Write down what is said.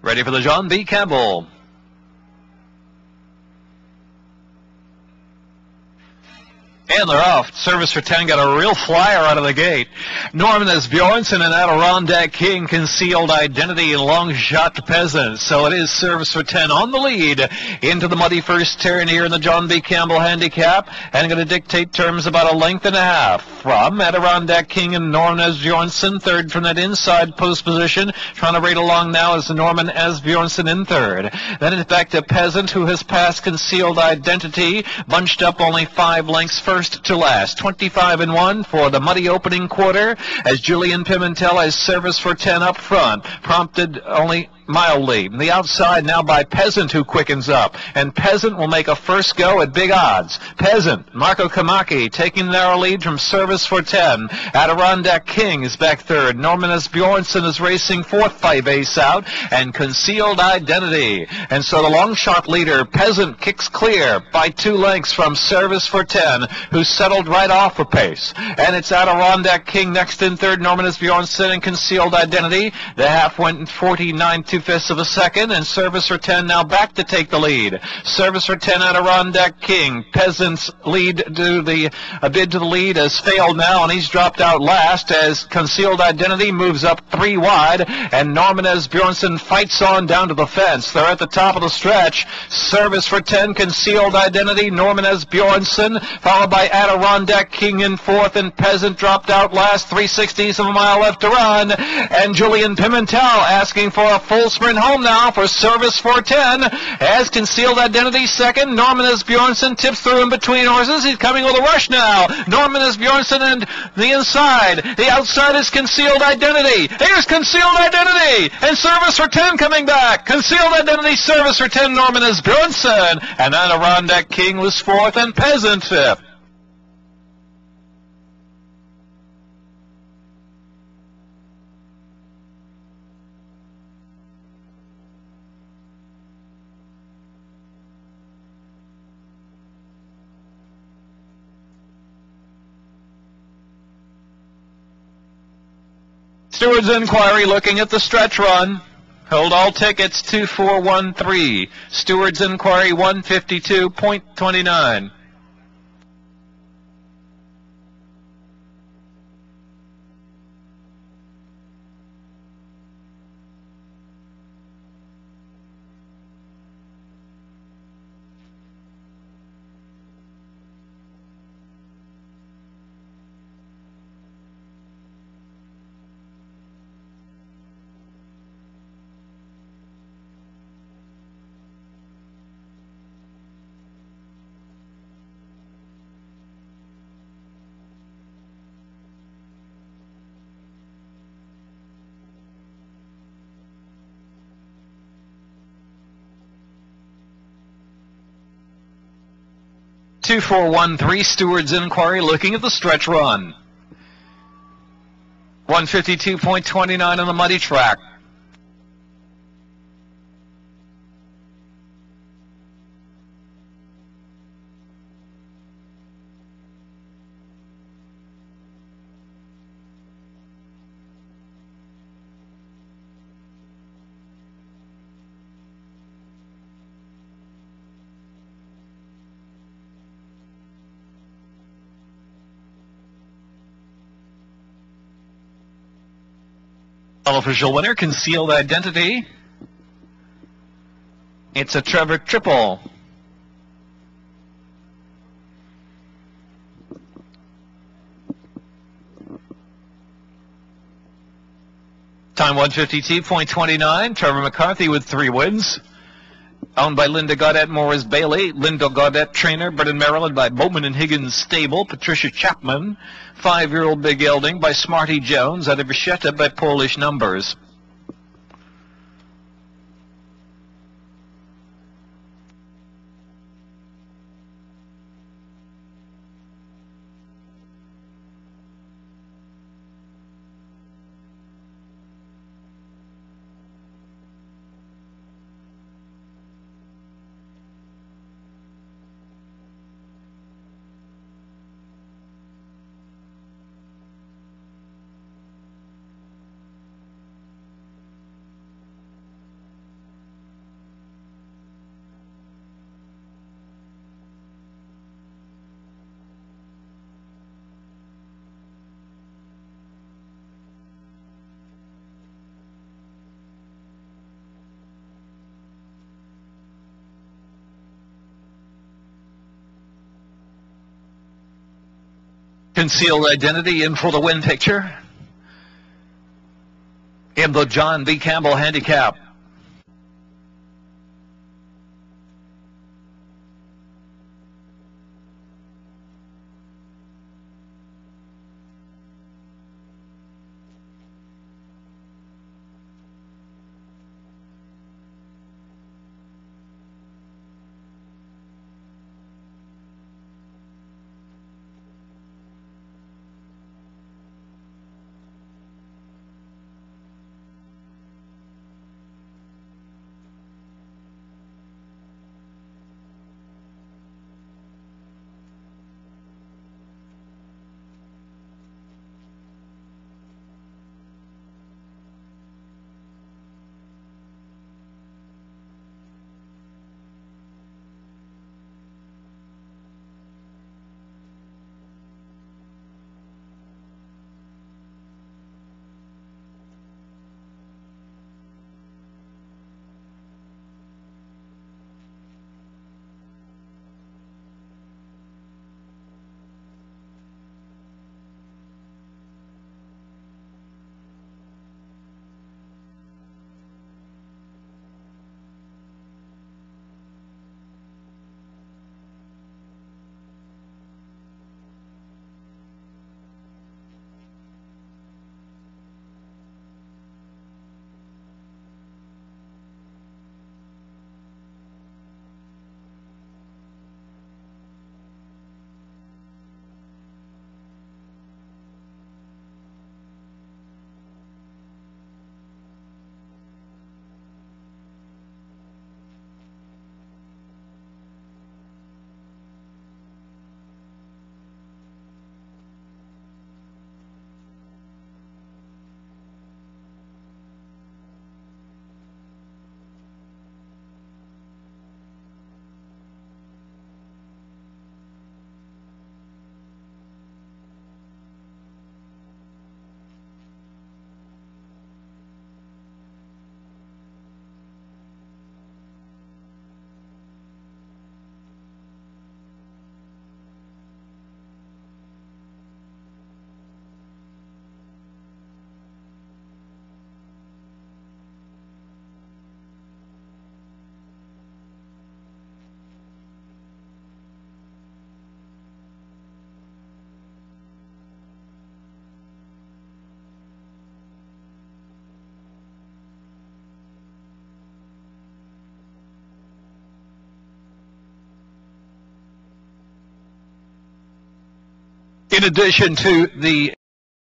Ready for the John B. Campbell. And they're off. Service for 10 got a real flyer out of the gate. Norman as Bjornsson and Adirondack King, Concealed Identity, and Long Shot Peasant. So it is Service for 10 on the lead into the muddy first turn here in the John B. Campbell Handicap, and going to dictate terms about a length and a half from Adirondack King and Norman as Bjornsson. Third from that inside post position. Trying to rate along now is Norman as Bjornsson in third. Then it's back to Peasant, who has passed Concealed Identity, bunched up only 5 lengths first to last. 25-1 for the muddy opening quarter, as Julian Pimentel has Service for 10 up front, prompted only mildly. The outside now by Peasant, who quickens up, and Peasant will make a first go at big odds. Peasant, Marco Kamaki taking the narrow lead from Service for 10. Adirondack King is back third. Norman S. Bjornsson is racing fourth, 5 ace out, and Concealed Identity. And so the long shot leader, Peasant, kicks clear by 2 lengths from Service for 10, who settled right off a pace. And it's Adirondack King next in third, Norman S. Bjornsson and Concealed Identity. The half went in 49 2/5 of a second, and Service for 10 now back to take the lead. Service for 10, Adirondack King. Peasant's lead to the bid to the lead has failed now, and he's dropped out last as Concealed Identity moves up 3 wide, and Norman S. Bjornsson fights on down to the fence. They're at the top of the stretch. Service for 10, Concealed Identity, Norman S. Bjornsson, followed by Adirondack King in fourth, and Peasant dropped out last. 3/60 of a mile left to run, and Julian Pimentel asking for a full sprint home now for Service for 10. As Concealed Identity second, Norman S. Bjornsson tips through in between horses. He's coming with a rush now. Norman S. Bjornsson and the inside. The outside is Concealed Identity. Here's Concealed Identity, and Service for 10 coming back. Concealed Identity, Service for 10, Norman S. Bjornsson, and Adirondack King was fourth and Peasant fifth. Steward's Inquiry looking at the stretch run. Hold all tickets 2413. Steward's Inquiry 152.29. Two, 4, 1, 3, Steward's Inquiry looking at the stretch run. 152.29 on the muddy track. Unofficial winner, Concealed Identity. It's a Trevor triple. Time 152.29. Trevor McCarthy with 3 wins. Owned by Linda Gaudette, Morris Bailey. Linda Gaudette trainer, bred in Maryland by Bowman and Higgins Stable. Patricia Chapman. 5-year-old Big Gelding by Smarty Jones. Out of Bichetta by Polish Numbers. Concealed identity in for the win picture in the John B. Campbell Handicap. In addition to the